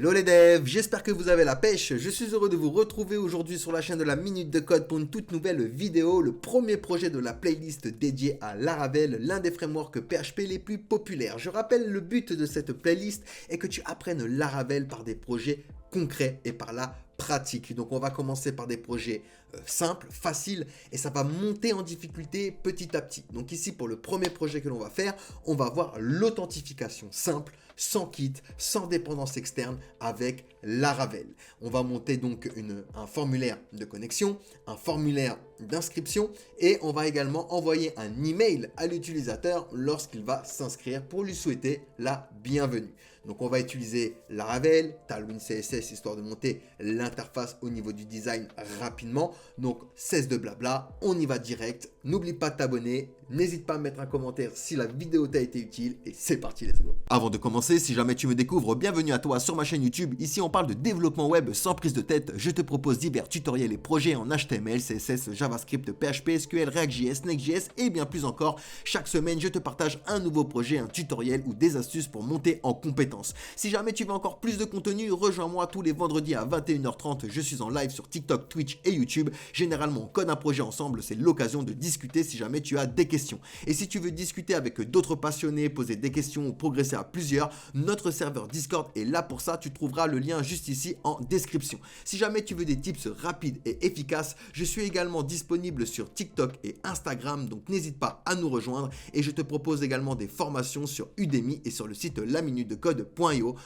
Hello les devs, j'espère que vous avez la pêche. Je suis heureux de vous retrouver aujourd'hui sur la chaîne de la Minute de Code pour une toute nouvelle vidéo, le premier projet de la playlist dédiée à Laravel, l'un des frameworks PHP les plus populaires. Je rappelle, le but de cette playlist est que tu apprennes Laravel par des projets concrets et par la pratique. Donc on va commencer par des projets simples, faciles, et ça va monter en difficulté petit à petit. Donc ici, pour le premier projet que l'on va faire, on va voir l'authentification simple, sans kit, sans dépendance externe, avec Laravel. On va monter donc un formulaire de connexion, un formulaire d'inscription, et on va également envoyer un email à l'utilisateur lorsqu'il va s'inscrire pour lui souhaiter la bienvenue. Donc on va utiliser Laravel, Tailwind CSS, histoire de monter l'interface au niveau du design rapidement. Donc cesse de blabla, on y va direct. N'oublie pas de t'abonner, n'hésite pas à mettre un commentaire si la vidéo t'a été utile, et c'est parti, let's go. Avant de commencer, si jamais tu me découvres, bienvenue à toi sur ma chaîne YouTube. Ici on parle de développement web sans prise de tête. Je te propose divers tutoriels et projets en HTML, CSS, JavaScript, PHP, SQL, React.js, Next.js et bien plus encore. Chaque semaine, je te partage un nouveau projet, un tutoriel ou des astuces pour monter en compétences. Si jamais tu veux encore plus de contenu, rejoins-moi tous les vendredis à 21h30. Je suis en live sur TikTok, Twitch et YouTube. Généralement, on code un projet ensemble. C'est l'occasion de discuter si jamais tu as des questions. Et si tu veux discuter avec d'autres passionnés, poser des questions ou progresser à plusieurs, notre serveur Discord est là pour ça. Tu trouveras le lien juste ici en description. Si jamais tu veux des tips rapides et efficaces, je suis également disponible sur TikTok et Instagram. Donc n'hésite pas à nous rejoindre. Et je te propose également des formations sur Udemy et sur le site laminutedecode.io.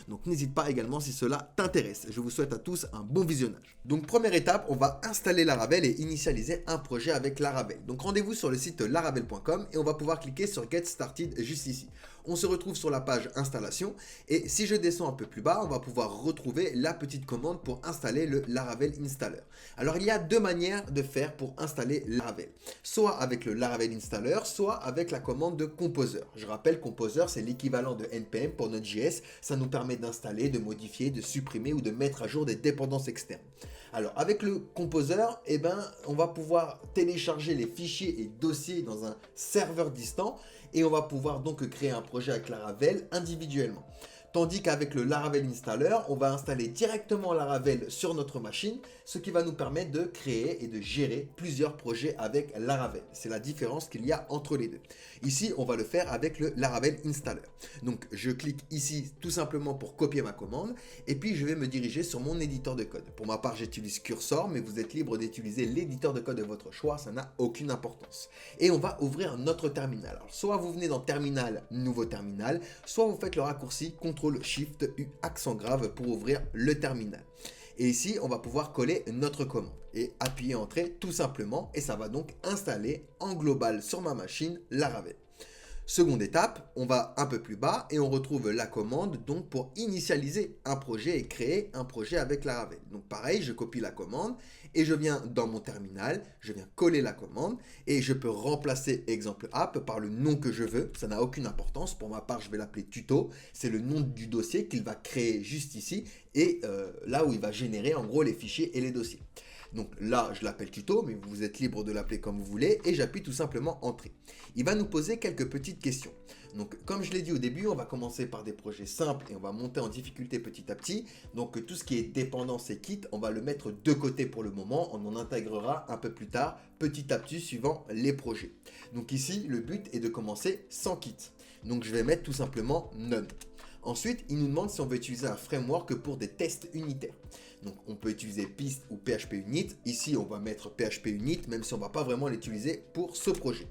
Donc n'hésite pas également si cela t'intéresse. Je vous souhaite à tous un bon visionnage. Donc première étape, on va installer Laravel et initialiser un projet avec Laravel. Donc rendez-vous sur le site laravel.com et on va pouvoir cliquer sur Get Started juste ici. On se retrouve sur la page installation et si je descends un peu plus bas, on va pouvoir retrouver la petite commande pour installer le Laravel Installer. Alors il y a deux manières de faire pour installer Laravel. Soit avec le Laravel Installer, soit avec la commande de Composer. Je rappelle, Composer c'est l'équivalent de NPM pour Node.js. Ça nous permet d'installer, de modifier, de supprimer ou de mettre à jour des dépendances externes. Alors avec le Composer, on va pouvoir télécharger les fichiers et dossiers dans un serveur distant et on va pouvoir donc créer un projet avec Laravel individuellement. Tandis qu'avec le Laravel Installer, on va installer directement Laravel sur notre machine, ce qui va nous permettre de créer et de gérer plusieurs projets avec Laravel. C'est la différence qu'il y a entre les deux. Ici, on va le faire avec le Laravel Installer. Donc, je clique ici tout simplement pour copier ma commande et puis je vais me diriger sur mon éditeur de code. Pour ma part, j'utilise Cursor, mais vous êtes libre d'utiliser l'éditeur de code de votre choix, ça n'a aucune importance. Et on va ouvrir notre terminal. Alors, soit vous venez dans Terminal, Nouveau terminal, soit vous faites le raccourci CTRL-SHIFT-U accent grave pour ouvrir le terminal. Et ici, on va pouvoir coller notre commande et appuyer Entrée tout simplement et ça va donc installer en global sur ma machine Laravel. Seconde étape, on va un peu plus bas et on retrouve la commande donc pour initialiser un projet et créer un projet avec Laravel. Donc pareil, je copie la commande et je viens dans mon terminal, je viens coller la commande et je peux remplacer exemple app par le nom que je veux. Ça n'a aucune importance. Pour ma part, je vais l'appeler tuto. C'est le nom du dossier qu'il va créer juste ici et là où il va générer en gros les fichiers et les dossiers. Donc là, je l'appelle tuto, mais vous êtes libre de l'appeler comme vous voulez et j'appuie tout simplement Entrée. Il va nous poser quelques petites questions. Donc comme je l'ai dit au début, on va commencer par des projets simples et on va monter en difficulté petit à petit. Donc tout ce qui est dépendance et kit, on va le mettre de côté pour le moment. On en intégrera un peu plus tard, petit à petit, suivant les projets. Donc ici, le but est de commencer sans kit. Donc je vais mettre tout simplement None. Ensuite, il nous demande si on veut utiliser un framework pour des tests unitaires. Donc, on peut utiliser Pist ou PHP Unit. Ici, on va mettre PHP Unit, même si on ne va pas vraiment l'utiliser pour ce projet.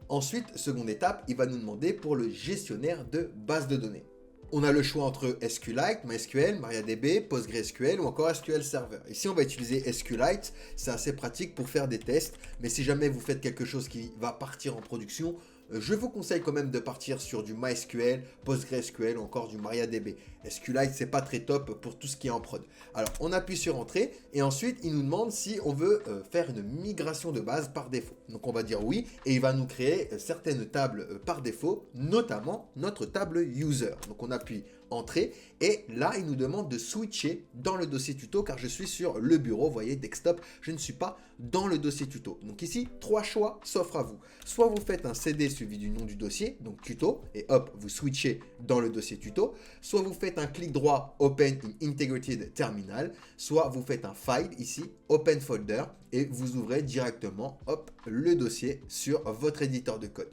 Ensuite, seconde étape, il va nous demander pour le gestionnaire de base de données. On a le choix entre SQLite, MySQL, MariaDB, PostgreSQL ou encore SQL Server. Ici, on va utiliser SQLite. C'est assez pratique pour faire des tests. Mais si jamais vous faites quelque chose qui va partir en production, je vous conseille quand même de partir sur du MySQL, PostgreSQL ou encore du MariaDB. SQLite, c'est pas très top pour tout ce qui est en prod. Alors, on appuie sur Entrée et ensuite, il nous demande si on veut faire une migration de base par défaut. Donc, on va dire oui et il va nous créer certaines tables par défaut, notamment notre table User. Donc, on appuie entrée. Et là, il nous demande de switcher dans le dossier tuto car je suis sur le bureau, vous voyez, desktop, je ne suis pas dans le dossier tuto. Donc ici, 3 choix s'offrent à vous. Soit vous faites un CD suivi du nom du dossier, donc tuto, et hop, vous switchez dans le dossier tuto. Soit vous faites un clic droit, Open in Integrated Terminal. Soit vous faites un file ici, Open Folder, et vous ouvrez directement, hop, le dossier sur votre éditeur de code.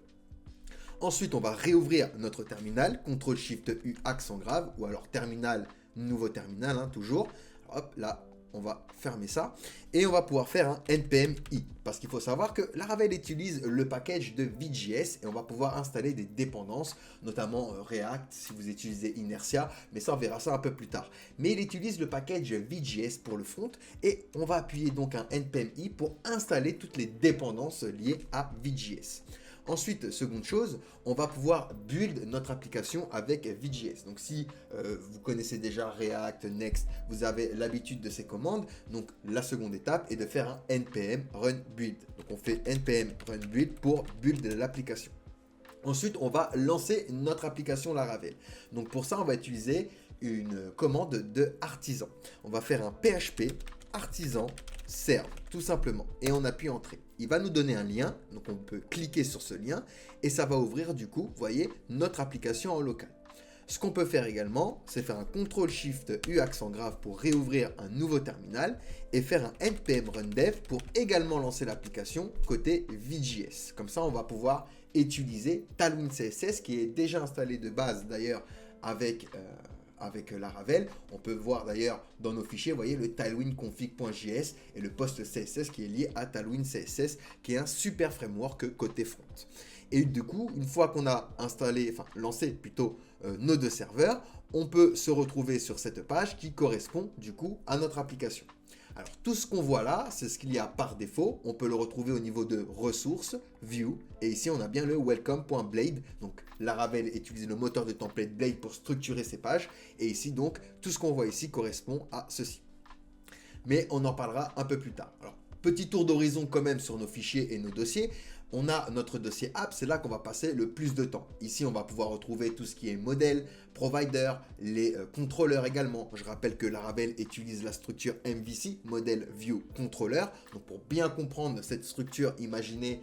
Ensuite, on va réouvrir notre terminal, CTRL-SHIFT-U, accent grave, ou alors terminal, nouveau terminal, hein, toujours. Hop, là, on va fermer ça. Et on va pouvoir faire un npm i. Parce qu'il faut savoir que Laravel utilise le package de Vue.js et on va pouvoir installer des dépendances, notamment React, si vous utilisez Inertia, mais ça, on verra ça un peu plus tard. Mais il utilise le package Vue.js pour le front et on va appuyer donc un npm i pour installer toutes les dépendances liées à Vue.js. Ensuite, seconde chose, on va pouvoir build notre application avec Vue.js. Donc si vous connaissez déjà React, Next, vous avez l'habitude de ces commandes. Donc la seconde étape est de faire un npm run build. Donc on fait npm run build pour build l'application. Ensuite, on va lancer notre application Laravel. Donc pour ça, on va utiliser une commande de artisan. On va faire un php artisan serve, tout simplement. Et on appuie entrée. Il va nous donner un lien, donc on peut cliquer sur ce lien et ça va ouvrir du coup, vous voyez, notre application en local. Ce qu'on peut faire également, c'est faire un CTRL-SHIFT-U accent grave pour réouvrir un nouveau terminal et faire un npm run dev pour également lancer l'application côté Vue.js. Comme ça, on va pouvoir utiliser Tailwind CSS qui est déjà installé de base d'ailleurs avec Laravel. On peut voir d'ailleurs dans nos fichiers, vous voyez le tailwind config.js et le post CSS qui est lié à Tailwind CSS qui est un super framework côté front. Et du coup, une fois qu'on a lancé plutôt nos deux serveurs, on peut se retrouver sur cette page qui correspond du coup à notre application. Alors tout ce qu'on voit là, c'est ce qu'il y a par défaut. On peut le retrouver au niveau de ressources, view, et ici on a bien le welcome.blade. Donc Laravel utilise le moteur de template Blade pour structurer ses pages. Et ici donc, tout ce qu'on voit ici correspond à ceci. Mais on en parlera un peu plus tard. Alors, petit tour d'horizon quand même sur nos fichiers et nos dossiers. On a notre dossier app, c'est là qu'on va passer le plus de temps. Ici, on va pouvoir retrouver tout ce qui est modèle, provider, les contrôleurs également. Je rappelle que Laravel utilise la structure MVC, Model View Controller. Donc, pour bien comprendre cette structure, imaginez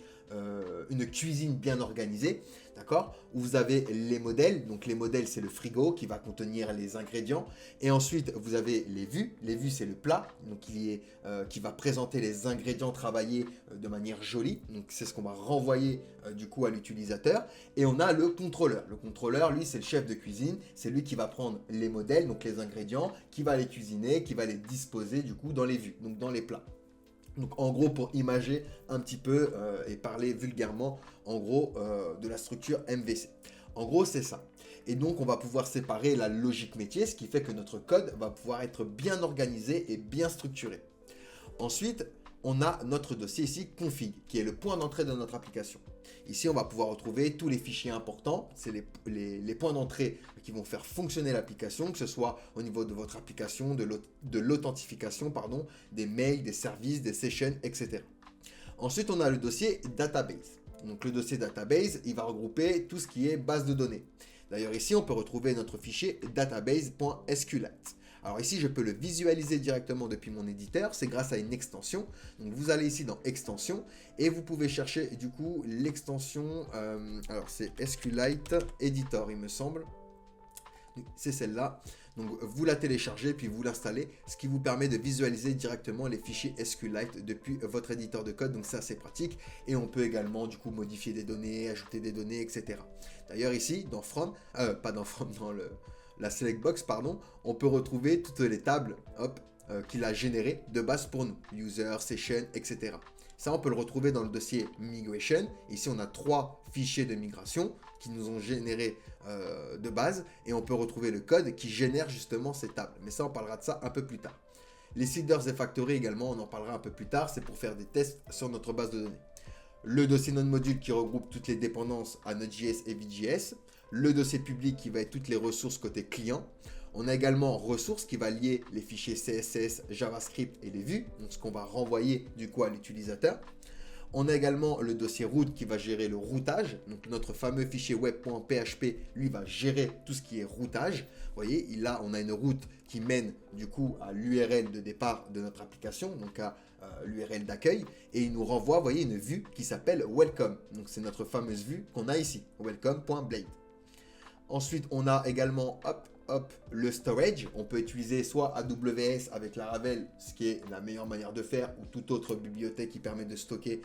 une cuisine bien organisée, d'accord, où vous avez les modèles. Donc les modèles, c'est le frigo qui va contenir les ingrédients. Et ensuite, vous avez les vues. Les vues, c'est le plat, donc qui va présenter les ingrédients travaillés de manière jolie. Donc c'est ce qu'on va renvoyer du coup à l'utilisateur. Et on a le contrôleur. Le contrôleur, lui, c'est le chef de cuisine. C'est lui qui va prendre les modèles, donc les ingrédients, qui va les cuisiner, qui va les disposer du coup dans les vues, donc dans les plats. Donc en gros, pour imager un petit peu et parler vulgairement en gros de la structure MVC. En gros, c'est ça. Et donc on va pouvoir séparer la logique métier, ce qui fait que notre code va pouvoir être bien organisé et bien structuré. Ensuite, on a notre dossier ici config, qui est le point d'entrée de notre application. Ici, on va pouvoir retrouver tous les fichiers importants, c'est les points d'entrée qui vont faire fonctionner l'application, que ce soit au niveau de votre application, de l'authentification, des mails, des services, des sessions, etc. Ensuite, on a le dossier database. Donc le dossier database, il va regrouper tout ce qui est base de données. D'ailleurs, ici, on peut retrouver notre fichier database.sqlite. Alors ici, je peux le visualiser directement depuis mon éditeur, c'est grâce à une extension. Donc vous allez ici dans extension et vous pouvez chercher du coup l'extension, alors c'est SQLite Editor il me semble, c'est celle-là. Donc vous la téléchargez puis vous l'installez, ce qui vous permet de visualiser directement les fichiers SQLite depuis votre éditeur de code. Donc c'est assez pratique et on peut également du coup modifier des données, ajouter des données, etc. D'ailleurs ici dans From, dans la select box, on peut retrouver toutes les tables qu'il a générées de base pour nous, user, session, etc. Ça, on peut le retrouver dans le dossier migration. Ici, on a 3 fichiers de migration qui nous ont générés de base et on peut retrouver le code qui génère justement ces tables. Mais ça, on parlera de ça un peu plus tard. Les seeders et factory également, on en parlera un peu plus tard. C'est pour faire des tests sur notre base de données. Le dossier node-module qui regroupe toutes les dépendances à Node.js et Vue.js. Le dossier public qui va être toutes les ressources côté client. On a également ressources qui va lier les fichiers CSS, JavaScript et les vues, donc ce qu'on va renvoyer du coup à l'utilisateur. On a également le dossier route qui va gérer le routage. Donc notre fameux fichier web.php, lui, va gérer tout ce qui est routage. Vous voyez, là, on a une route qui mène du coup à l'URL de départ de notre application, donc à l'URL d'accueil. Et il nous renvoie, vous voyez, une vue qui s'appelle Welcome. Donc c'est notre fameuse vue qu'on a ici, welcome.blade. Ensuite, on a également, le storage. On peut utiliser soit AWS avec Laravel, ce qui est la meilleure manière de faire, ou toute autre bibliothèque qui permet de stocker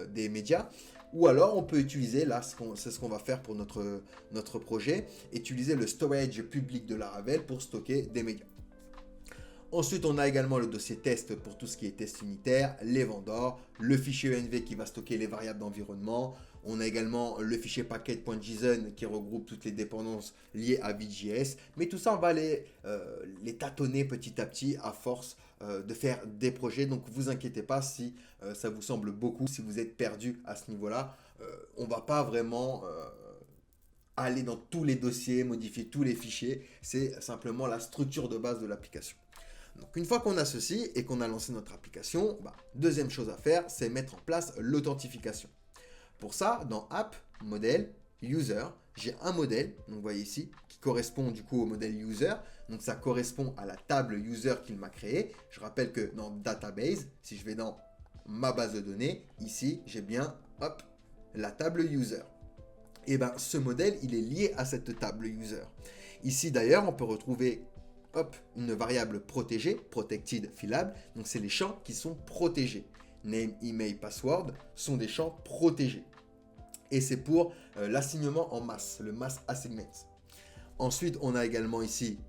des médias. Ou alors, on peut utiliser, là, c'est ce qu'on va faire pour notre projet, utiliser le storage public de Laravel pour stocker des médias. Ensuite, on a également le dossier test pour tout ce qui est test unitaire, les vendors, le fichier env qui va stocker les variables d'environnement. On a également le fichier packet.json qui regroupe toutes les dépendances liées à Vue.js. Mais tout ça, on va les tâtonner petit à petit à force de faire des projets. Donc, vous inquiétez pas si ça vous semble beaucoup, si vous êtes perdu à ce niveau-là. On ne va pas vraiment aller dans tous les dossiers, modifier tous les fichiers. C'est simplement la structure de base de l'application. Donc une fois qu'on a ceci et qu'on a lancé notre application, deuxième chose à faire, c'est mettre en place l'authentification. Pour ça, dans App, Modèle, User, j'ai un modèle, donc vous voyez ici, qui correspond du coup au modèle User. Donc ça correspond à la table User qu'il m'a créée. Je rappelle que dans Database, si je vais dans ma base de données, ici, j'ai bien, la table User. Et ce modèle, il est lié à cette table User. Ici d'ailleurs, on peut retrouver une variable protégée, protected fillable, donc c'est les champs qui sont protégés. Name, email, password sont des champs protégés. Et c'est pour l'assignement en masse, le mass assignment. Ensuite, on a également ici,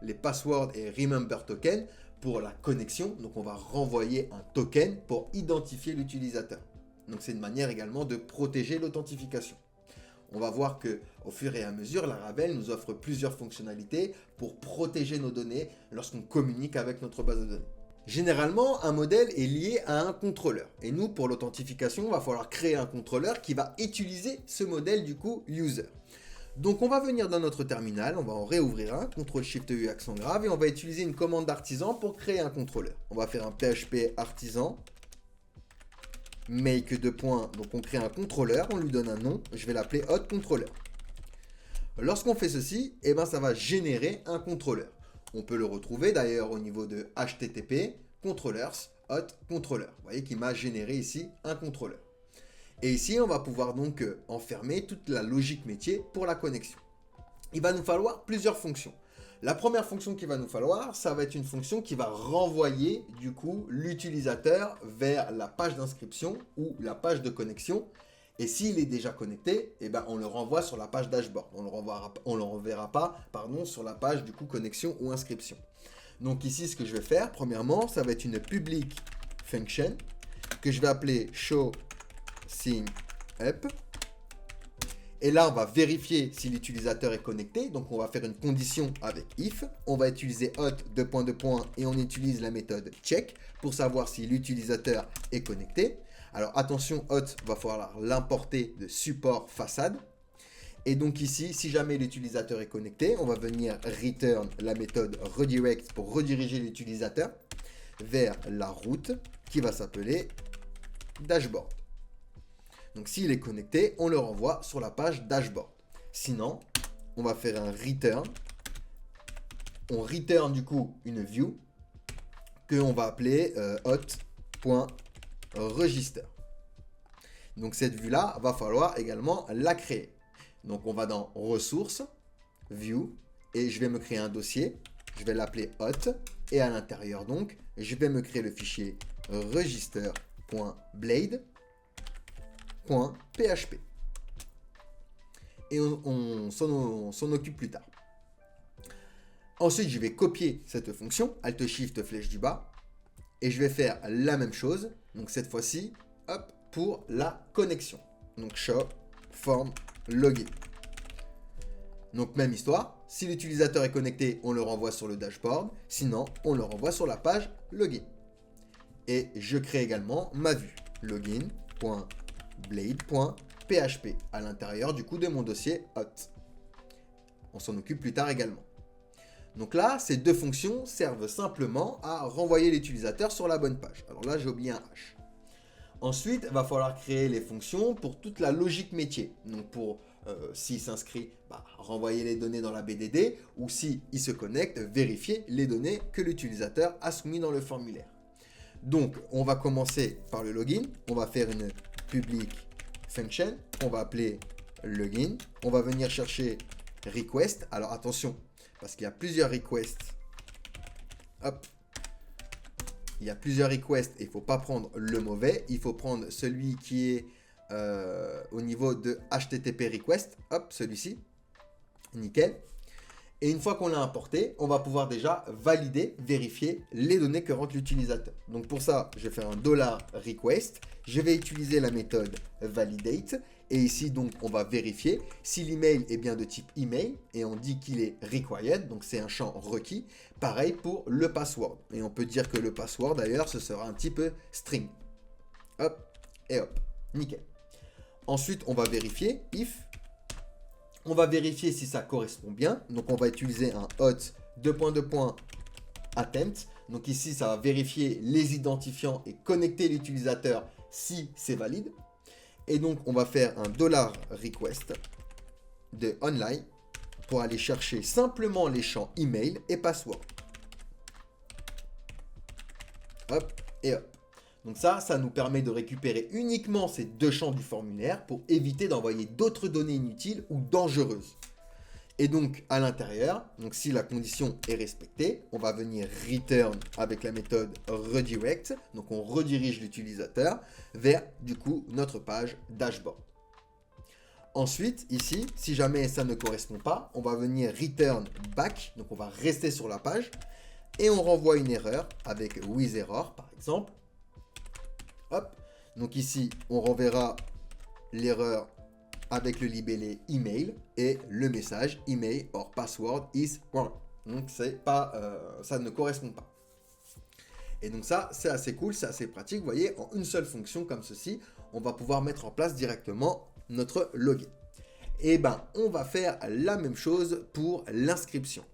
les passwords et remember token pour la connexion. Donc on va renvoyer un token pour identifier l'utilisateur. Donc c'est une manière également de protéger l'authentification. On va voir que au fur et à mesure, Laravel nous offre plusieurs fonctionnalités pour protéger nos données lorsqu'on communique avec notre base de données. Généralement, un modèle est lié à un contrôleur. Et nous, pour l'authentification, il va falloir créer un contrôleur qui va utiliser ce modèle du coup user. Donc on va venir dans notre terminal, on va en réouvrir un, CTRL-SHIFT-U accent grave, et on va utiliser une commande d'artisan pour créer un contrôleur. On va faire un PHP artisan. Make donc on crée un contrôleur, on lui donne un nom, je vais l'appeler hot controller. Lorsqu'on fait ceci, ça va générer un contrôleur. On peut le retrouver d'ailleurs au niveau de HTTP, controllers, hot controller. Vous voyez qu'il m'a généré ici un contrôleur. Et ici, on va pouvoir donc enfermer toute la logique métier pour la connexion. Il va nous falloir plusieurs fonctions. La première fonction qu'il va nous falloir, ça va être une fonction qui va renvoyer du coup l'utilisateur vers la page d'inscription ou la page de connexion. Et s'il est déjà connecté, on le renvoie sur la page dashboard. On le renverra pas, sur la page du coup connexion ou inscription. Donc ici, ce que je vais faire, premièrement, ça va être une public function que je vais appeler show sign up. Et là, on va vérifier si l'utilisateur est connecté. Donc, on va faire une condition avec if. On va utiliser hot : et on utilise la méthode check pour savoir si l'utilisateur est connecté. Alors, attention, hot, va falloir l'importer de support façade. Et donc ici, si jamais l'utilisateur est connecté, on va venir return la méthode redirect pour rediriger l'utilisateur vers la route qui va s'appeler dashboard. Donc s'il est connecté, on le renvoie sur la page dashboard. Sinon, on va faire un return. On return du coup une view que on va appeler hot.register. Donc cette vue-là, va falloir également la créer. Donc on va dans ressources, view, et je vais me créer un dossier. Je vais l'appeler hot. Et à l'intérieur donc, je vais me créer le fichier register.blade. .php et on s'en occupe plus tard. Ensuite, je vais copier cette fonction, Alt Shift flèche du bas, et je vais faire la même chose, donc cette fois-ci, pour la connexion. Donc show form login. Donc même histoire, si l'utilisateur est connecté, on le renvoie sur le dashboard, sinon on le renvoie sur la page login. Et je crée également ma vue, login.blade.php à l'intérieur du coup de mon dossier hot. On s'en occupe plus tard également. Donc là, ces deux fonctions servent simplement à renvoyer l'utilisateur sur la bonne page. Alors là, j'ai oublié un H. Ensuite, il va falloir créer les fonctions pour toute la logique métier. Donc pour s'il s'inscrit, renvoyer les données dans la BDD, ou s'il se connecte, vérifier les données que l'utilisateur a soumises dans le formulaire. Donc, on va commencer par le login. On va faire une public function. On va appeler login. On va venir chercher request. Alors attention, parce qu'il y a plusieurs requests. Hop. Il y a plusieurs requests et il ne faut pas prendre le mauvais. Il faut prendre celui qui est au niveau de HTTP request. Hop, celui-ci. Nickel. Et une fois qu'on l'a importé, on va pouvoir déjà valider, vérifier les données que rentre l'utilisateur. Donc pour ça, je vais faire un $request. Je vais utiliser la méthode validate. Et ici, donc, on va vérifier si l'email est bien de type email. Et on dit qu'il est required, donc c'est un champ requis. Pareil pour le password. Et on peut dire que le password, d'ailleurs, ce sera un petit peu string. Hop, et hop, nickel. Ensuite, on va vérifier if. On va vérifier si ça correspond bien. Donc, on va utiliser un hot attempt. Donc ici, ça va vérifier les identifiants et connecter l'utilisateur si c'est valide. Et donc, on va faire un $request de online pour aller chercher simplement les champs email et password. Hop et hop. Donc ça nous permet de récupérer uniquement ces deux champs du formulaire pour éviter d'envoyer d'autres données inutiles ou dangereuses. Et donc à l'intérieur, donc si la condition est respectée, on va venir return avec la méthode redirect. Donc on redirige l'utilisateur vers du coup notre page dashboard. Ensuite ici, si jamais ça ne correspond pas, on va venir return back. Donc on va rester sur la page et on renvoie une erreur avec with error par exemple. Hop, donc ici, on renverra l'erreur avec le libellé email et le message email or password is wrong. Donc c'est pas, ça ne correspond pas. Et donc ça, c'est assez cool, c'est assez pratique. Vous voyez, en une seule fonction comme ceci, on va pouvoir mettre en place directement notre login. Et ben, on va faire la même chose pour l'inscription.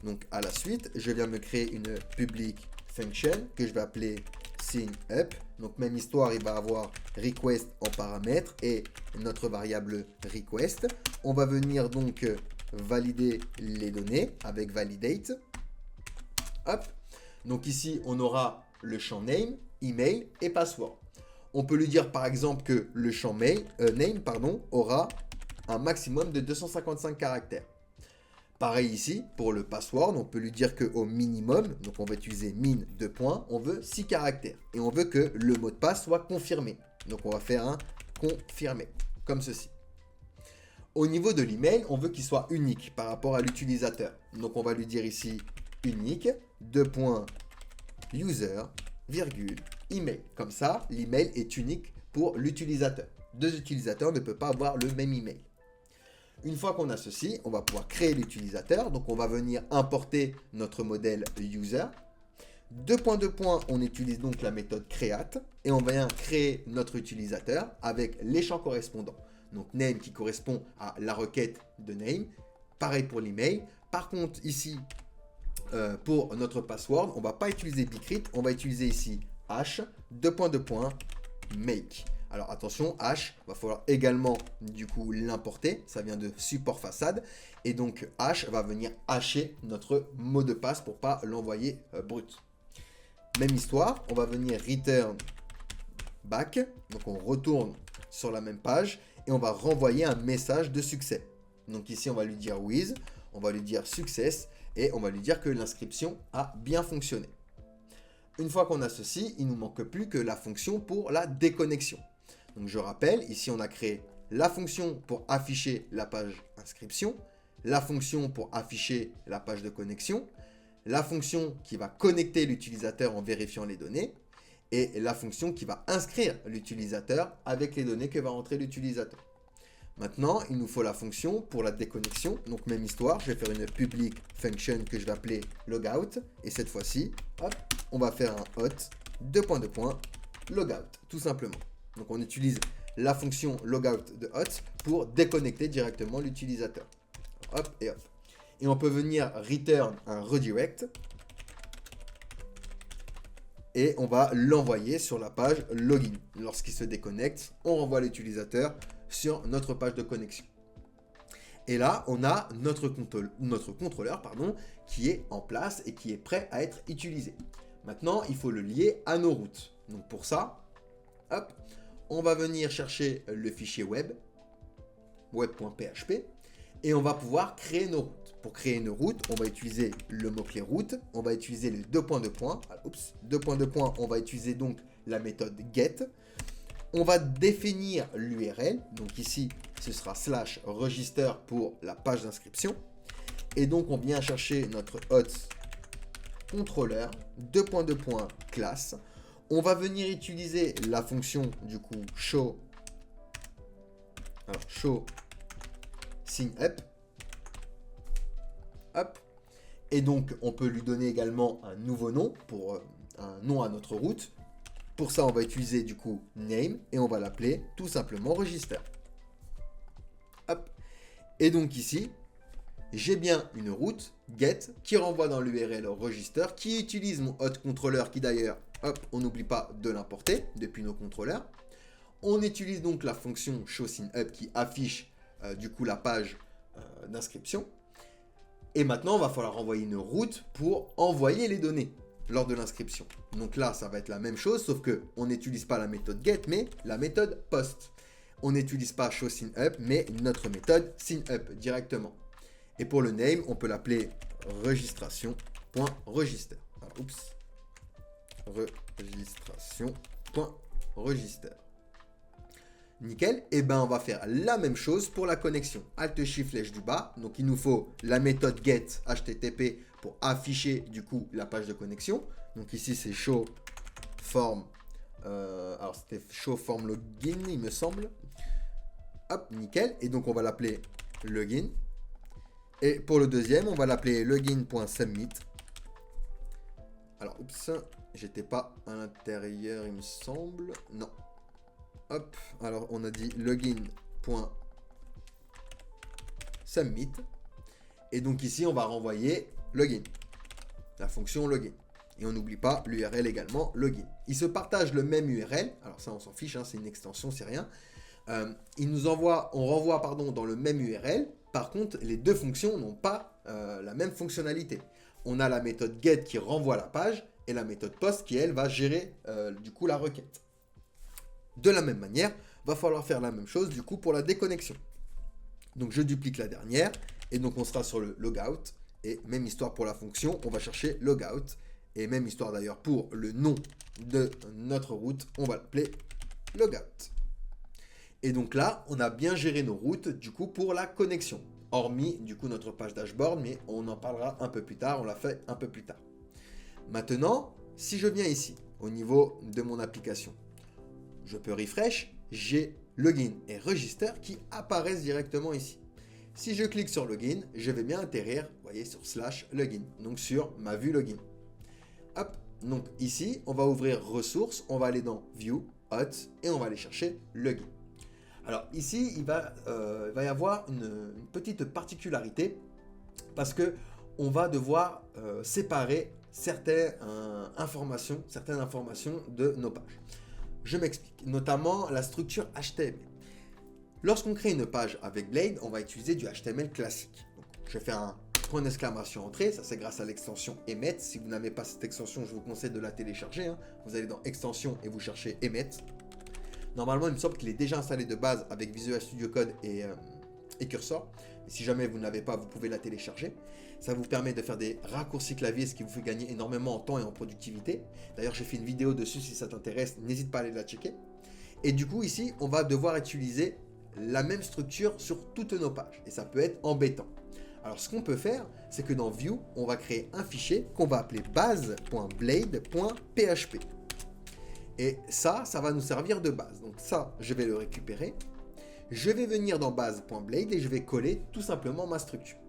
Donc à la suite, je viens me créer une public function que je vais appeler sign up. Donc même histoire, il va avoir request en paramètre et notre variable request. On va venir donc valider les données avec validate. Hop. Donc ici, on aura le champ name, email et password. On peut lui dire par exemple que le champ name aura un maximum de 255 caractères. Pareil ici, pour le password, on peut lui dire qu'au minimum, donc on va utiliser min 2 points, on veut 6 caractères. Et on veut que le mot de passe soit confirmé. Donc on va faire un confirmé, comme ceci. Au niveau de l'email, on veut qu'il soit unique par rapport à l'utilisateur. Donc on va lui dire ici unique, 2 points, user, virgule, email. Comme ça, l'email est unique pour l'utilisateur. Deux utilisateurs ne peuvent pas avoir le même email. Une fois qu'on a ceci, on va pouvoir créer l'utilisateur. Donc, on va venir importer notre modèle user. 2 points, on utilise donc la méthode create et on va créer notre utilisateur avec les champs correspondants. Donc, name qui correspond à la requête de name. Pareil pour l'email. Par contre, ici, pour notre password, on ne va pas utiliser Bcrypt. On va utiliser ici hash, 2 points, make. Alors attention, hash, va falloir également du coup l'importer, ça vient de support façade. Et donc hash va venir hasher notre mot de passe pour pas l'envoyer brut. Même histoire, on va venir return back, donc on retourne sur la même page et on va renvoyer un message de succès. Donc ici on va lui dire with, on va lui dire success et on va lui dire que l'inscription a bien fonctionné. Une fois qu'on a ceci, il ne nous manque plus que la fonction pour la déconnexion. Donc je rappelle, ici on a créé la fonction pour afficher la page inscription, la fonction pour afficher la page de connexion, la fonction qui va connecter l'utilisateur en vérifiant les données et la fonction qui va inscrire l'utilisateur avec les données que va rentrer l'utilisateur. Maintenant, il nous faut la fonction pour la déconnexion. Donc même histoire, je vais faire une public function que je vais appeler logout et cette fois-ci, hop, on va faire un hot, 2 points, logout, tout simplement. Donc on utilise la fonction logout de hot pour déconnecter directement l'utilisateur. Hop et hop. Et on peut venir return un redirect. et on va l'envoyer sur la page login. Lorsqu'il se déconnecte, on renvoie l'utilisateur sur notre page de connexion. Et là, on a notre contrôleur qui est en place et qui est prêt à être utilisé. Maintenant, il faut le lier à nos routes. Donc pour ça, hop, on va venir chercher le fichier web.php, et on va pouvoir créer nos routes. Pour créer une route, on va utiliser le mot-clé route, on va utiliser les deux points de points. On va utiliser donc la méthode get. On va définir l'URL, donc ici ce sera /register pour la page d'inscription. Et donc on vient chercher notre hot controller, classe. On va venir utiliser la fonction du coup show sign up. Hop. Et donc on peut lui donner également un nouveau nom pour un nom à notre route. Pour ça, on va utiliser du coup name et on va l'appeler tout simplement register. Hop. Et donc ici, j'ai bien une route get qui renvoie dans l'URL register, qui utilise mon hot controller qui d'ailleurs, hop, on n'oublie pas de l'importer depuis nos contrôleurs. On utilise donc la fonction showSignUp qui affiche du coup la page d'inscription. Et maintenant, il va falloir envoyer une route pour envoyer les données lors de l'inscription. Donc là, ça va être la même chose, sauf que on n'utilise pas la méthode get, mais la méthode post. On n'utilise pas showSignUp, mais notre méthode signup directement. Et pour le name, on peut l'appeler registration.register. Oups. Registration.register. Nickel. Et ben on va faire la même chose pour la connexion. Alt Shift flèche du bas. Donc il nous faut la méthode get HTTP pour afficher du coup la page de connexion. Donc ici c'est show form. Alors c'était show form login il me semble. Hop, nickel. Et donc on va l'appeler login. Et pour le deuxième, on va l'appeler login.submit. Alors, oups, j'étais pas à l'intérieur, il me semble. Non. Hop, alors on a dit login.submit. Et donc ici, on va renvoyer login, la fonction login. Et on n'oublie pas l'URL également, login. Ils se partagent le même URL. Alors ça, on s'en fiche, hein, c'est une extension, c'est rien. On renvoie dans le même URL. Par contre, les deux fonctions n'ont pas la même fonctionnalité. On a la méthode get qui renvoie la page et la méthode post qui, elle, va gérer du coup la requête. De la même manière, va falloir faire la même chose du coup pour la déconnexion. Donc je duplique la dernière et donc on sera sur le logout et même histoire pour la fonction, on va chercher logout et même histoire d'ailleurs pour le nom de notre route, on va l'appeler logout. Et donc là, on a bien géré nos routes du coup pour la connexion. Hormis du coup notre page dashboard, mais on en parlera un peu plus tard, on l'a fait un peu plus tard. Maintenant, si je viens ici, au niveau de mon application, je peux refresh, j'ai login et register qui apparaissent directement ici. Si je clique sur login, je vais bien atterrir, vous voyez, sur /login, donc sur ma vue login. Hop, donc ici, on va ouvrir ressources, on va aller dans view, hot, et on va aller chercher login. Alors ici, il va y avoir une petite particularité parce que on va devoir séparer certaines informations de nos pages. Je m'explique, notamment la structure HTML. Lorsqu'on crée une page avec Blade, on va utiliser du HTML classique. Donc, je vais faire un point d'exclamation entrée, ça c'est grâce à l'extension Emmet. Si vous n'avez pas cette extension, je vous conseille de la télécharger. Hein. Vous allez dans extension et vous cherchez Emmet. Normalement, il me semble qu'il est déjà installé de base avec Visual Studio Code et Cursor. Et si jamais vous ne l'avez pas, vous pouvez la télécharger. Ça vous permet de faire des raccourcis clavier, ce qui vous fait gagner énormément en temps et en productivité. D'ailleurs, j'ai fait une vidéo dessus, si ça t'intéresse, n'hésite pas à aller la checker. Et du coup, ici, on va devoir utiliser la même structure sur toutes nos pages. Et ça peut être embêtant. Alors, ce qu'on peut faire, c'est que dans View, on va créer un fichier qu'on va appeler base.blade.php. Et ça va nous servir de base. Donc ça, je vais le récupérer. Je vais venir dans base.blade et je vais coller tout simplement ma structure.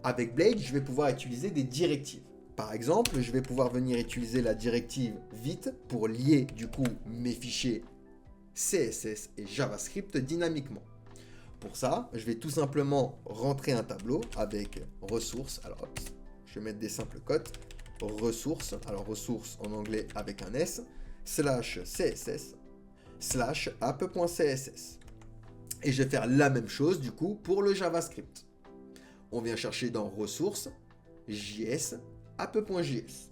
Avec Blade, je vais pouvoir utiliser des directives. Par exemple, je vais pouvoir venir utiliser la directive vite pour lier du coup mes fichiers CSS et JavaScript dynamiquement. Pour ça, je vais tout simplement rentrer un tableau avec ressources. Alors, hop, je vais mettre des simples cotes. ressources, alors ressources en anglais avec un S, slash CSS, slash app.css. Et je vais faire la même chose du coup pour le JavaScript. On vient chercher dans ressources, JS, app.js.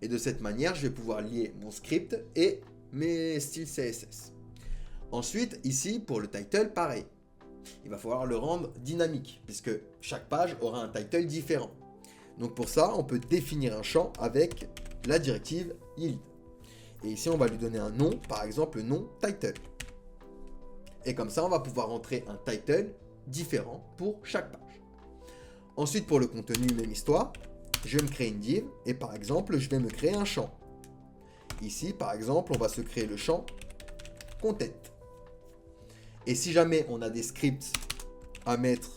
Et de cette manière, je vais pouvoir lier mon script et mes styles CSS. Ensuite, ici, pour le title, pareil. Il va falloir le rendre dynamique, puisque chaque page aura un title différent. Donc pour ça, on peut définir un champ avec la directive yield. Et ici, on va lui donner un nom, par exemple le nom title. Et comme ça, on va pouvoir rentrer un title différent pour chaque page. Ensuite, pour le contenu, même histoire, je vais me créer une div et par exemple, je vais me créer un champ. Ici, par exemple, on va se créer le champ content. Et si jamais on a des scripts à mettre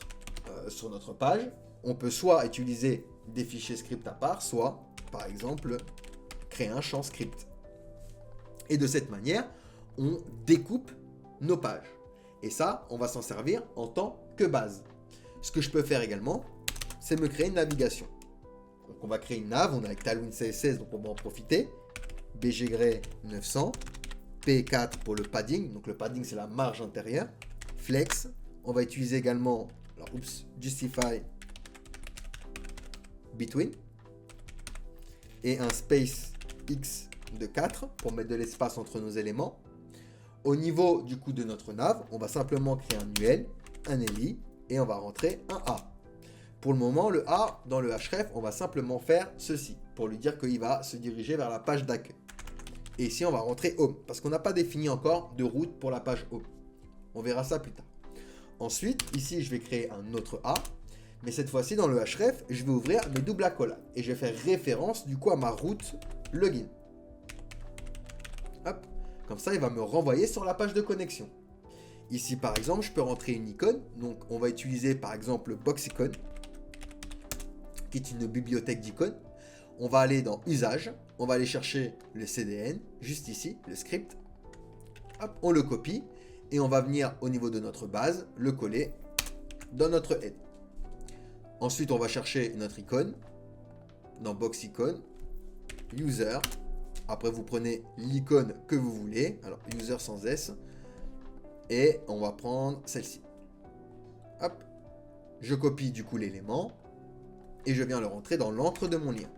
sur notre page, on peut soit utiliser des fichiers script à part, soit, par exemple, créer un champ script. Et de cette manière, on découpe nos pages. Et ça, on va s'en servir en tant que base. Ce que je peux faire également, c'est me créer une navigation. Donc on va créer une nav, on est avec Tailwind CSS, donc on va en profiter. BG 900, P4 pour le padding, donc le padding c'est la marge intérieure. Flex, on va utiliser également, alors, Justify Between. Et un space X de 4 pour mettre de l'espace entre nos éléments. Au niveau du coup de notre nav, on va simplement créer un UL, un LI et on va rentrer un A. Pour le moment, le A, dans le href, on va simplement faire ceci, pour lui dire qu'il va se diriger vers la page d'accueil. Et ici, on va rentrer Home, parce qu'on n'a pas défini encore de route pour la page Home. On verra ça plus tard. Ensuite, ici, je vais créer un autre A, mais cette fois-ci, dans le href, je vais ouvrir mes doubles accolades. Et je vais faire référence, du coup, à ma route login. Hop, comme ça, il va me renvoyer sur la page de connexion. Ici, par exemple, je peux rentrer une icône. Donc, on va utiliser, par exemple, BoxIcon, qui est une bibliothèque d'icônes. On va aller dans Usage, on va aller chercher le CDN, juste ici, le script. Hop, on le copie et on va venir au niveau de notre base, le coller dans notre head. Ensuite, on va chercher notre icône dans BoxIcon, User. Après, vous prenez l'icône que vous voulez, alors User sans S, et on va prendre celle-ci. Hop, je copie du coup l'élément. Et je viens le rentrer dans l'encre de mon lien.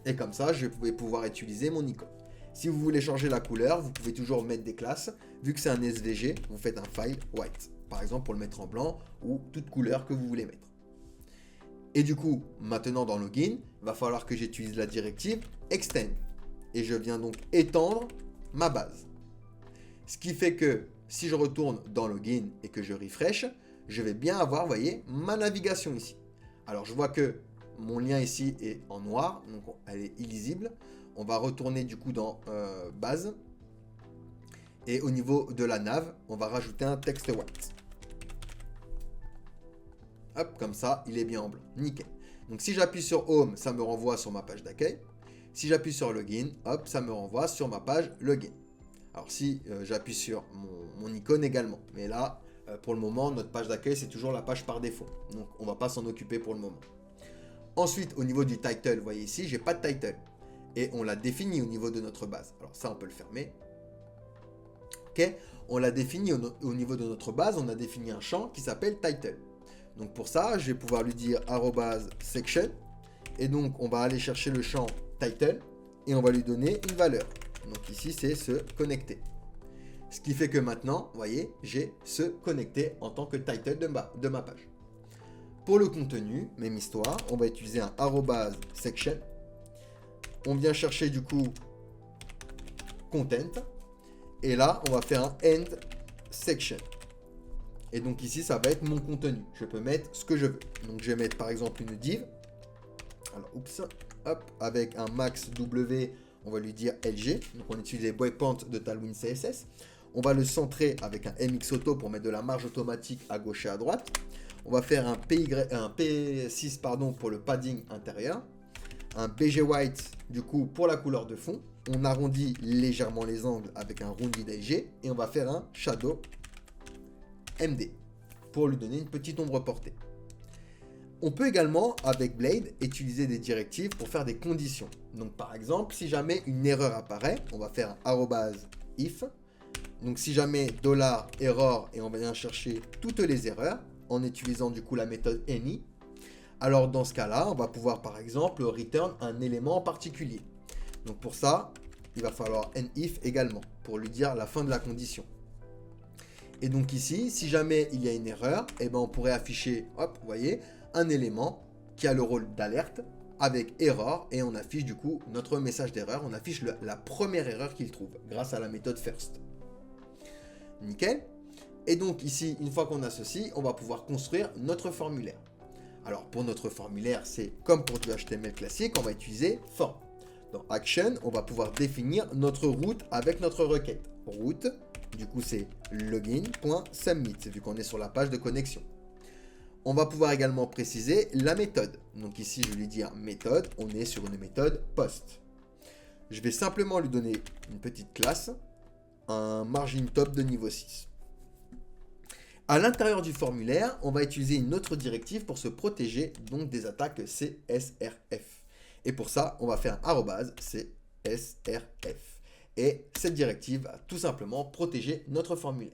Et comme ça, je vais pouvoir utiliser mon icône. Si vous voulez changer la couleur, vous pouvez toujours mettre des classes. Vu que c'est un SVG, vous faites un file white. Par exemple, pour le mettre en blanc ou toute couleur que vous voulez mettre. Et du coup, maintenant dans Login, il va falloir que j'utilise la directive extend. Et je viens donc étendre ma base. Ce qui fait que si je retourne dans Login et que je refresh, je vais bien avoir, vous voyez, ma navigation ici. Alors, je vois que mon lien ici est en noir, donc elle est illisible. On va retourner du coup dans base. Et au niveau de la nav, on va rajouter un texte white. Hop, comme ça, il est bien en blanc. Nickel. Donc, si j'appuie sur Home, ça me renvoie sur ma page d'accueil. Si j'appuie sur Login, hop, ça me renvoie sur ma page Login. Alors, si j'appuie sur mon icône également. Mais là, pour le moment, notre page d'accueil, c'est toujours la page par défaut. Donc, on ne va pas s'en occuper pour le moment. Ensuite, au niveau du title, vous voyez ici, j'ai pas de title. Et on l'a défini au niveau de notre base. Alors ça, on peut le fermer. Ok, on l'a défini au niveau de notre base, on a défini un champ qui s'appelle title. Donc pour ça, je vais pouvoir lui dire @section. Et donc, on va aller chercher le champ title et on va lui donner une valeur. Donc ici, c'est se connecter. Ce qui fait que maintenant, vous voyez, j'ai se connecter en tant que title de ma page. Pour le contenu, même histoire, on va utiliser un @section. On vient chercher du coup content. Et là, on va faire un end section. Et donc ici, ça va être mon contenu. Je peux mettre ce que je veux. Donc je vais mettre par exemple une div. Alors, hop, avec un max W, on va lui dire LG. Donc on utilise les breakpoints de Tailwind CSS. On va le centrer avec un MX Auto pour mettre de la marge automatique à gauche et à droite. On va faire un P6 pour le padding intérieur. Un BG White du coup pour la couleur de fond. On arrondit légèrement les angles avec un rounded edge et on va faire un Shadow MD pour lui donner une petite ombre portée. On peut également, avec Blade, utiliser des directives pour faire des conditions. Donc par exemple, si jamais une erreur apparaît, on va faire un @if. Donc si jamais $error et on va venir chercher toutes les erreurs en utilisant du coup la méthode any, alors dans ce cas-là, on va pouvoir par exemple return un élément en particulier. Donc pour ça, il va falloir if également pour lui dire la fin de la condition. Et donc ici, si jamais il y a une erreur, eh ben on pourrait afficher, hop, vous voyez, un élément qui a le rôle d'alerte avec error et on affiche du coup notre message d'erreur, on affiche la première erreur qu'il trouve grâce à la méthode first. Nickel. Et donc ici, une fois qu'on a ceci, on va pouvoir construire notre formulaire. Alors pour notre formulaire, c'est comme pour du HTML classique, on va utiliser form. Dans action, on va pouvoir définir notre route avec notre requête. Route, du coup c'est login.submit, vu qu'on est sur la page de connexion. On va pouvoir également préciser la méthode. Donc ici, je lui dis méthode, on est sur une méthode post. Je vais simplement lui donner une petite classe, un margin top de niveau 6. À l'intérieur du formulaire, on va utiliser une autre directive pour se protéger donc des attaques CSRF. Et pour ça, on va faire un @CSRF. Et cette directive va tout simplement protéger notre formulaire.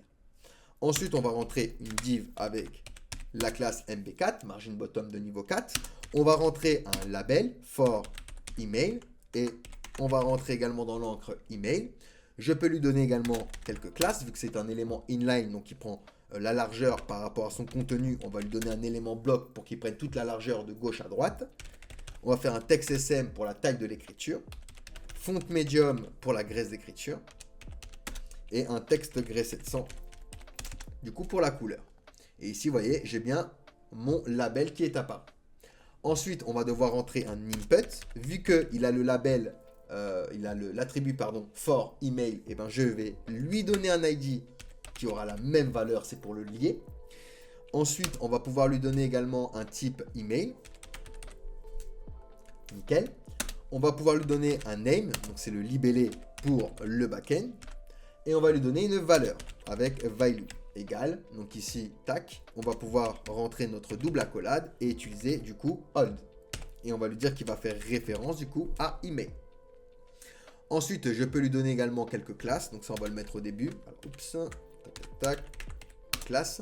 Ensuite, on va rentrer une div avec la classe mb4, margin bottom de niveau 4. On va rentrer un label for email et on va rentrer également dans l'encre email. Je peux lui donner également quelques classes vu que c'est un élément inline, donc il prend la largeur par rapport à son contenu. On va lui donner un élément bloc pour qu'il prenne toute la largeur de gauche à droite. On va faire un text SM pour la taille de l'écriture, font medium pour la graisse d'écriture et un texte gray 700 du coup pour la couleur. Et ici, vous voyez, j'ai bien mon label qui est apparu. Ensuite, on va devoir rentrer un input. Vu qu'il a le label, il a l'attribut for email, et ben je vais lui donner un ID qui aura la même valeur, c'est pour le lier. Ensuite, on va pouvoir lui donner également un type email. Nickel. On va pouvoir lui donner un name, donc c'est le libellé pour le backend. Et on va lui donner une valeur avec value égale. Donc ici, tac, on va pouvoir rentrer notre double accolade et utiliser du coup hold. Et on va lui dire qu'il va faire référence du coup à email. Ensuite, je peux lui donner également quelques classes. Donc ça, on va le mettre au début. Alors, oups, tac, tac, tac, classe.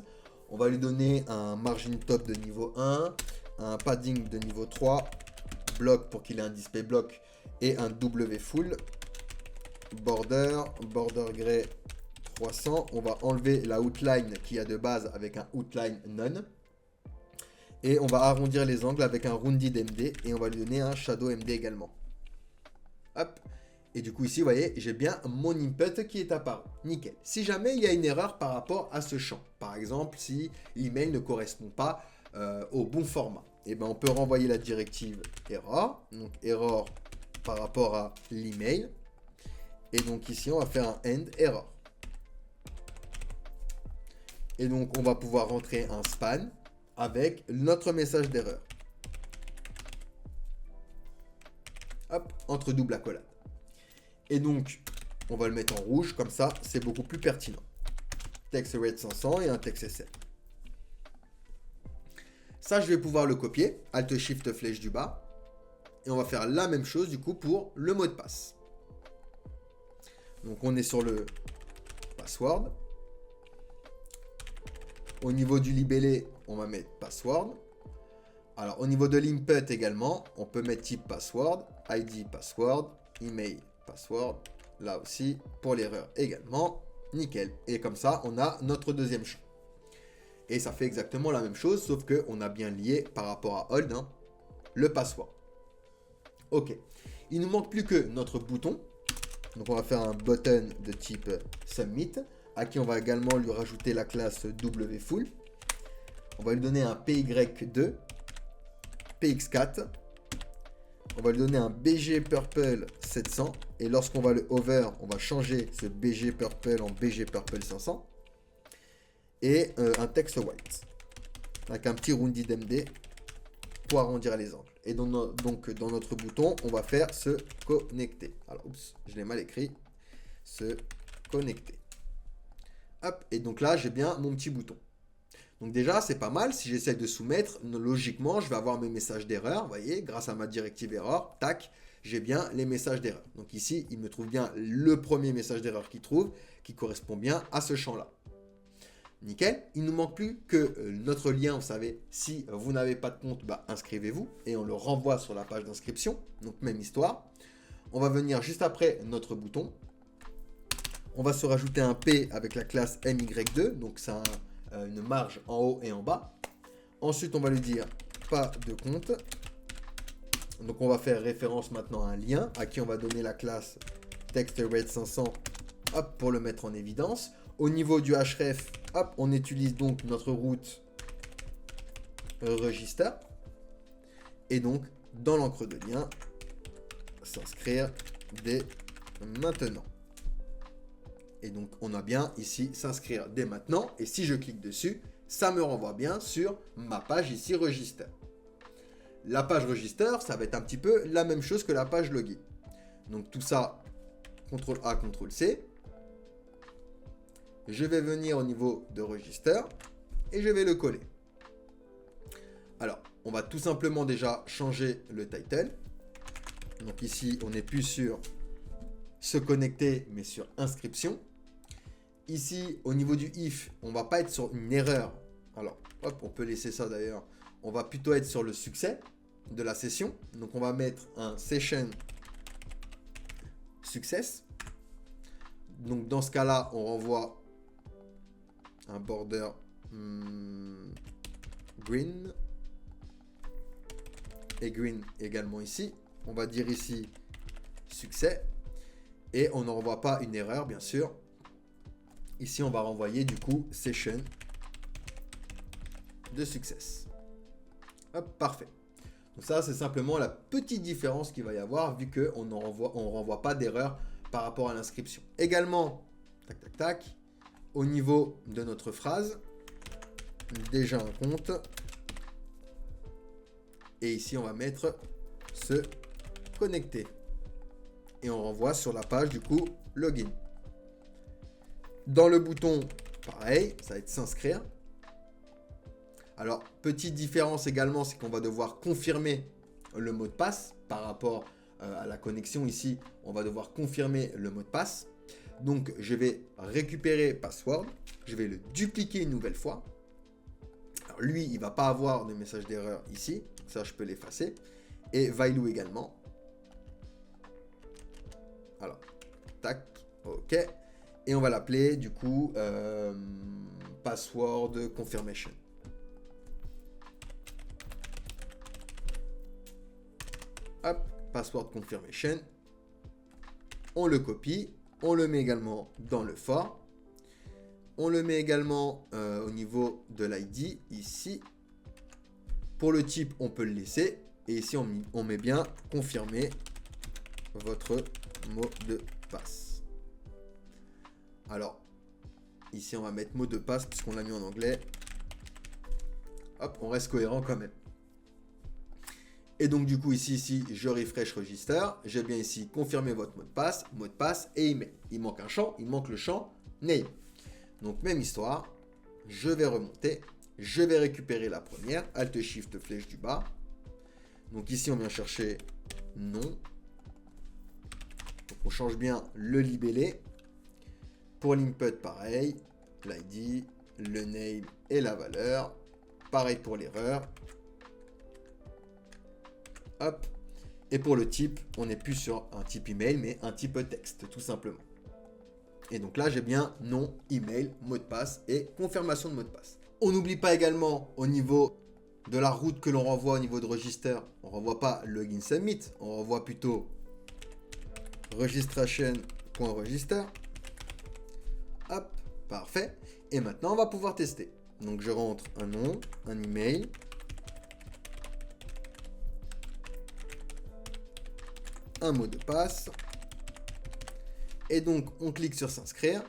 On va lui donner un margin top de niveau 1, un padding de niveau 3, bloc pour qu'il ait un display bloc et un W full. Border gray 300. On va enlever la outline qu'il y a de base avec un outline none. Et on va arrondir les angles avec un rounded MD et on va lui donner un shadow MD également. Hop. Et du coup ici, vous voyez, j'ai bien mon input qui est apparu. Nickel. Si jamais il y a une erreur par rapport à ce champ, par exemple si l'email ne correspond pas au bon format, et ben on peut renvoyer la directive error. Donc error par rapport à l'email. Et donc ici, on va faire un end error. Et donc, on va pouvoir rentrer un span avec notre message d'erreur. Hop, entre double accolade. Et donc, on va le mettre en rouge, comme ça, c'est beaucoup plus pertinent. Text rate 500 et un text SM. Ça, je vais pouvoir le copier. Alt Shift flèche du bas. Et on va faire la même chose, du coup, pour le mot de passe. Donc, on est sur le password. Au niveau du libellé, on va mettre password. Alors, au niveau de l'input également, on peut mettre type password, ID password, email password. Là aussi, pour l'erreur également. Nickel. Et comme ça, on a notre deuxième champ. Et ça fait exactement la même chose, sauf qu'on a bien lié par rapport à hold, le password. Ok. Il ne nous manque plus que notre bouton. Donc, on va faire un button de type submit, à qui on va également lui rajouter la classe wfull. On va lui donner un py2, px4. On va lui donner un bg purple 700. Et lorsqu'on va le hover, on va changer ce bg purple en bg purple 500. Et un text white. Avec un petit rounded MD pour arrondir les angles. Et donc, dans notre bouton, on va faire se connecter. Alors, oups, je l'ai mal écrit. Se connecter. Hop, et donc là, j'ai bien mon petit bouton. Donc déjà, c'est pas mal. Si j'essaie de soumettre, logiquement, je vais avoir mes messages d'erreur. Vous voyez, grâce à ma directive erreur, tac, j'ai bien les messages d'erreur. Donc ici, il me trouve bien le premier message d'erreur qu'il trouve, qui correspond bien à ce champ-là. Nickel. Il ne nous manque plus que notre lien, vous savez, si vous n'avez pas de compte, bah, inscrivez-vous et on le renvoie sur la page d'inscription. Donc même histoire. On va venir juste après notre bouton. On va se rajouter un P avec la classe MY2, donc c'est une marge en haut et en bas. Ensuite, on va lui dire pas de compte. Donc on va faire référence maintenant à un lien à qui on va donner la classe TextRed500 hop, pour le mettre en évidence. Au niveau du href, hop, on utilise donc notre route register. Et donc, dans l'encre de lien, s'inscrire dès maintenant. Et donc, on a bien ici s'inscrire dès maintenant. Et si je clique dessus, ça me renvoie bien sur ma page ici register. La page register, ça va être un petit peu la même chose que la page login. Donc tout ça, CTRL A, CTRL C. Je vais venir au niveau de register et je vais le coller. Alors, on va tout simplement déjà changer le title. Donc ici, on n'est plus sur se connecter, mais sur inscription. Ici, au niveau du if, on va pas être sur une erreur. Alors, hop, on peut laisser ça d'ailleurs. On va plutôt être sur le succès de la session. Donc, on va mettre un session success. Donc, dans ce cas-là, on renvoie un border green. Et green également ici. On va dire ici succès. Et on ne renvoie pas une erreur, bien sûr. Ici, on va renvoyer du coup session de success. Hop, parfait. Donc ça, c'est simplement la petite différence qu'il va y avoir vu qu'on ne renvoie pas d'erreur par rapport à l'inscription. Également, tac, tac, tac, au niveau de notre phrase, déjà un compte. Et ici, on va mettre se connecter. Et on renvoie sur la page du coup login. Dans le bouton, pareil, ça va être s'inscrire. Alors, petite différence également, c'est qu'on va devoir confirmer le mot de passe par rapport à la connexion ici. On va devoir confirmer le mot de passe. Donc, je vais récupérer password. Je vais le dupliquer une nouvelle fois. Alors, lui, il ne va pas avoir de message d'erreur ici. Ça, je peux l'effacer. Et value également. Alors, tac, ok. Et on va l'appeler du coup password confirmation. Hop, password confirmation. On le copie. On le met également dans le for. On le met également au niveau de l'ID ici. Pour le type, on peut le laisser. Et ici, on met bien confirmer votre mot de passe. Alors, ici, on va mettre mot de passe puisqu'on l'a mis en anglais. Hop, on reste cohérent quand même. Et donc, du coup, ici, je refresh register. J'ai bien ici confirmé votre mot de passe et email. Il manque un champ, il manque le champ name. Donc, même histoire. Je vais remonter. Je vais récupérer la première. Alt Shift flèche du bas. Donc, ici, on vient chercher nom. Donc, on change bien le libellé. Pour l'input, pareil. L'ID, le name et la valeur. Pareil pour l'erreur. Hop. Et pour le type, on n'est plus sur un type email, mais un type texte, tout simplement. Et donc là, j'ai bien nom, email, mot de passe et confirmation de mot de passe. On n'oublie pas également au niveau de la route que l'on renvoie au niveau de register, on ne renvoie pas login submit, on renvoie plutôt registration.register. Hop, parfait. Et maintenant, on va pouvoir tester. Donc, je rentre un nom, un email. Un mot de passe. Et donc, on clique sur s'inscrire.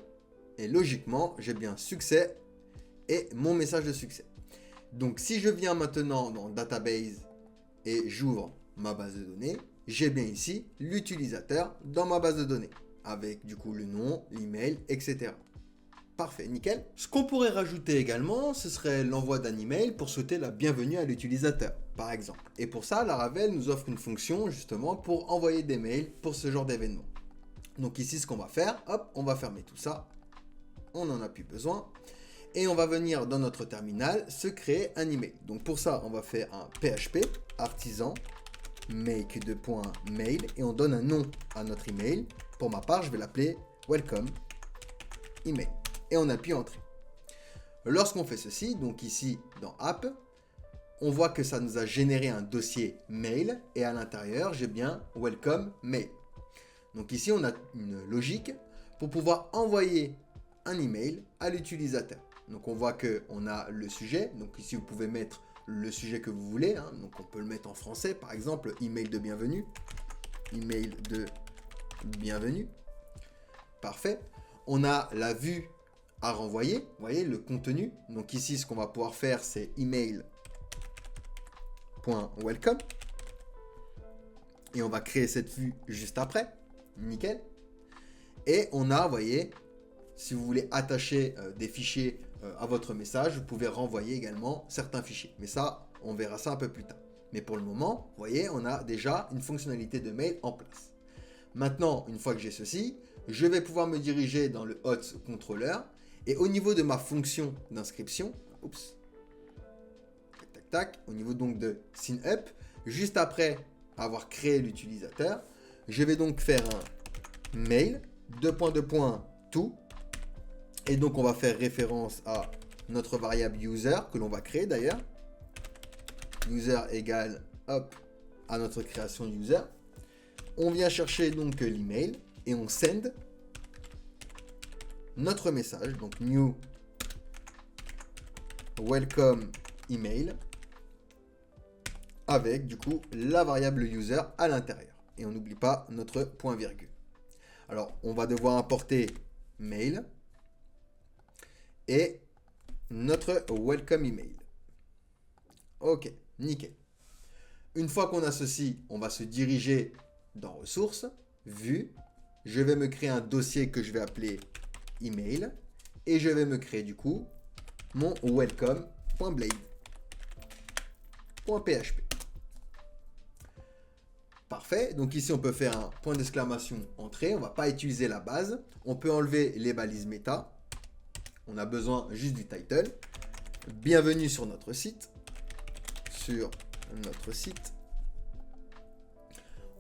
Et logiquement, j'ai bien succès et mon message de succès. Donc, si je viens maintenant dans Database et j'ouvre ma base de données, j'ai bien ici l'utilisateur dans ma base de données. Avec du coup le nom, l'email, etc. Parfait, nickel. Ce qu'on pourrait rajouter également, ce serait l'envoi d'un email pour souhaiter la bienvenue à l'utilisateur, par exemple. Et pour ça, Laravel nous offre une fonction justement pour envoyer des mails pour ce genre d'événement. Donc ici, ce qu'on va faire, hop, on va fermer tout ça. On n'en a plus besoin. Et on va venir dans notre terminal se créer un email. Donc pour ça, on va faire un PHP artisan make2.mail et on donne un nom à notre email. Pour ma part, je vais l'appeler welcome email. Et on appuie entrée. Lorsqu'on fait ceci, donc ici dans app, on voit que ça nous a généré un dossier mail et à l'intérieur, j'ai bien welcome mail. Donc ici, on a une logique pour pouvoir envoyer un email à l'utilisateur. Donc on voit qu'on a le sujet. Donc ici, vous pouvez mettre le sujet que vous voulez. Donc on peut le mettre en français, par exemple, email de bienvenue. Email de bienvenue. Parfait. On a la vue à renvoyer. Vous voyez, le contenu. Donc ici, ce qu'on va pouvoir faire, c'est email.welcome. Et on va créer cette vue juste après. Nickel. Et on a, vous voyez, si vous voulez attacher des fichiers à votre message, vous pouvez renvoyer également certains fichiers. Mais ça, on verra ça un peu plus tard. Mais pour le moment, vous voyez, on a déjà une fonctionnalité de mail en place. Maintenant, une fois que j'ai ceci, je vais pouvoir me diriger dans le hot controller. Et au niveau de ma fonction d'inscription, oups, tac, tac, tac, au niveau donc de sign up, juste après avoir créé l'utilisateur, je vais donc faire un mail, to, et donc on va faire référence à notre variable user que l'on va créer d'ailleurs. User égale, hop, à notre création user. On vient chercher donc l'email et on send notre message, donc new welcome email, avec du coup la variable user à l'intérieur. Et on n'oublie pas notre point virgule. Alors, on va devoir importer mail et notre welcome email. Ok, nickel. Une fois qu'on a ceci, on va se diriger dans ressources, vue. Je vais me créer un dossier que je vais appeler email et je vais me créer du coup mon welcome.blade.php. Parfait, donc ici on peut faire un point d'exclamation entrée, on ne va pas utiliser la base, on peut enlever les balises méta, on a besoin juste du title, bienvenue sur notre site,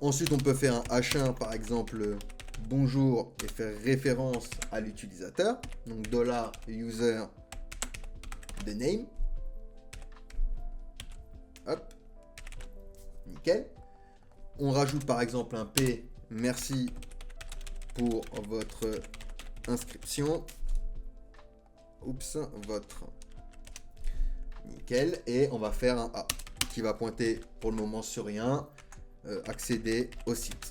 ensuite on peut faire un H1 par exemple bonjour et faire référence à l'utilisateur, donc $user the name, hop, nickel. On rajoute par exemple un P, merci pour votre inscription. Oups, votre. Nickel. Et on va faire un A qui va pointer pour le moment sur rien. Accéder au site.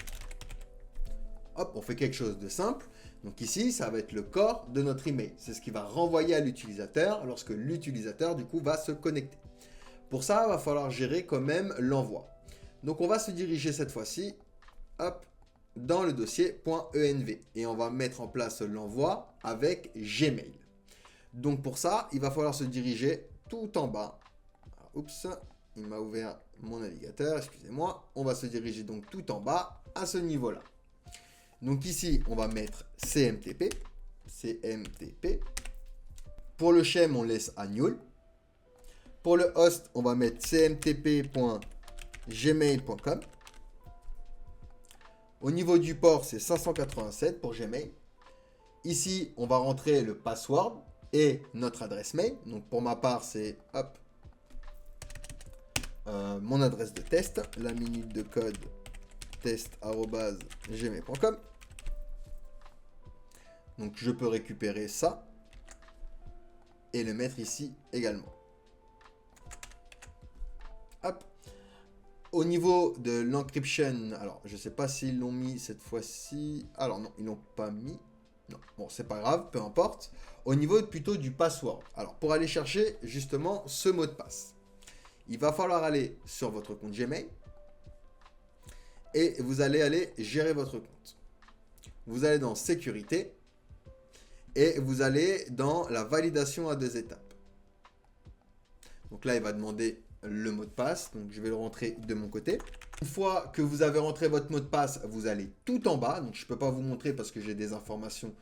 Hop, on fait quelque chose de simple. Donc ici, ça va être le corps de notre email. C'est ce qui va renvoyer à l'utilisateur lorsque l'utilisateur du coup va se connecter. Pour ça, il va falloir gérer quand même l'envoi. Donc on va se diriger cette fois-ci, hop, dans le dossier .env et on va mettre en place l'envoi avec Gmail. Donc pour ça, il va falloir se diriger tout en bas. Alors, oups, il m'a ouvert mon navigateur, excusez-moi. On va se diriger donc tout en bas à ce niveau-là. Donc ici, on va mettre CMTP. Pour le shell, on laisse annual. Pour le host, on va mettre cmtp.gmail.com. Au niveau du port, c'est 587 pour Gmail. Ici, on va rentrer le password et notre adresse mail. Donc pour ma part, c'est hop, mon adresse de test, la minute de code test@gmail.com. Donc je peux récupérer ça et le mettre ici également. Hop. Au niveau de l'encryption, alors je ne sais pas s'ils l'ont mis cette fois-ci. Alors non, ils l'ont pas mis. Non, bon, c'est pas grave, peu importe. Au niveau plutôt du password. Alors pour aller chercher justement ce mot de passe, il va falloir aller sur votre compte Gmail et vous allez aller gérer votre compte. Vous allez dans sécurité et vous allez dans la validation à 2 étapes. Donc là, il va demander le mot de passe. Donc je vais le rentrer de mon côté. Une fois que vous avez rentré votre mot de passe, vous allez tout en bas. Donc je ne peux pas vous montrer parce que j'ai des informations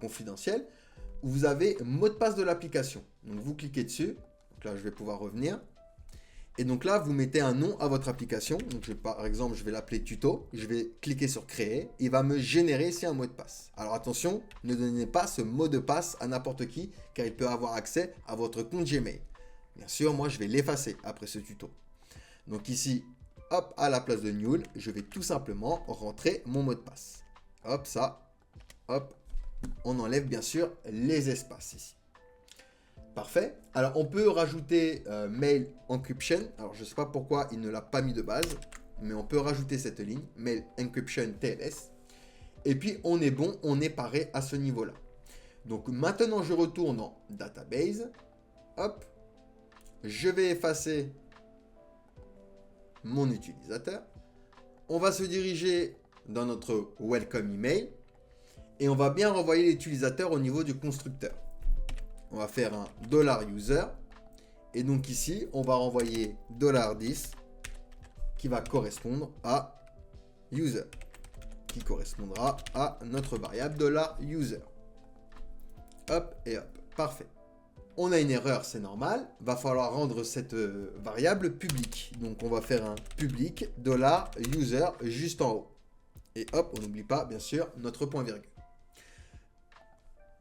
confidentielles. Vous avez mot de passe de l'application. Donc vous cliquez dessus. Donc là, je vais pouvoir revenir. Et donc là, vous mettez un nom à votre application. Donc par exemple, je vais l'appeler tuto. Je vais cliquer sur créer. Il va me générer ici un mot de passe. Alors attention, ne donnez pas ce mot de passe à n'importe qui, car il peut avoir accès à votre compte Gmail. Bien sûr, moi, je vais l'effacer après ce tuto. Donc ici, hop, à la place de nul, je vais tout simplement rentrer mon mot de passe. Hop, ça. Hop. On enlève bien sûr les espaces ici. Parfait. Alors, on peut rajouter Mail Encryption. Alors, je ne sais pas pourquoi il ne l'a pas mis de base, mais on peut rajouter cette ligne, Mail Encryption TLS. Et puis, on est bon, on est paré à ce niveau-là. Donc, maintenant, je retourne en Database. Hop. Je vais effacer mon utilisateur. On va se diriger dans notre Welcome Email. Et on va bien renvoyer l'utilisateur au niveau du constructeur. On va faire un $user. Et donc ici, on va renvoyer $10 qui va correspondre à user. Qui correspondra à notre variable $user. Hop et hop. Parfait. On a une erreur, c'est normal. Va falloir rendre cette variable publique. Donc on va faire un public $user juste en haut. Et hop, on n'oublie pas, bien sûr, notre point virgule.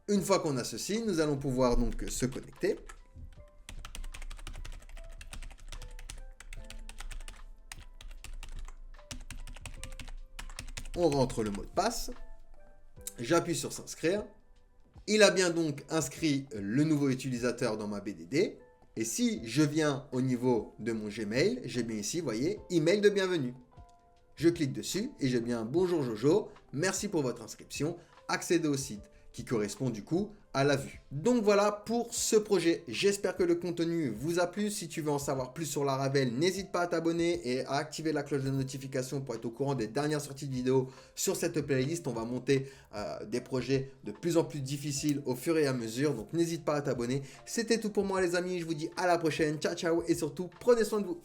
Une fois qu'on a ceci, nous allons pouvoir donc se connecter. On rentre le mot de passe. J'appuie sur s'inscrire. Il a bien donc inscrit le nouveau utilisateur dans ma BDD. Et si je viens au niveau de mon Gmail, j'ai bien ici, vous voyez, email de bienvenue. Je clique dessus et j'ai bien bonjour Jojo, merci pour votre inscription, accédez au site, qui correspond du coup à la vue. Donc voilà pour ce projet. J'espère que le contenu vous a plu. Si tu veux en savoir plus sur Laravel, n'hésite pas à t'abonner et à activer la cloche de notification pour être au courant des dernières sorties de vidéos sur cette playlist. On va monter des projets de plus en plus difficiles au fur et à mesure. Donc n'hésite pas à t'abonner. C'était tout pour moi les amis. Je vous dis à la prochaine. Ciao ciao et surtout prenez soin de vous.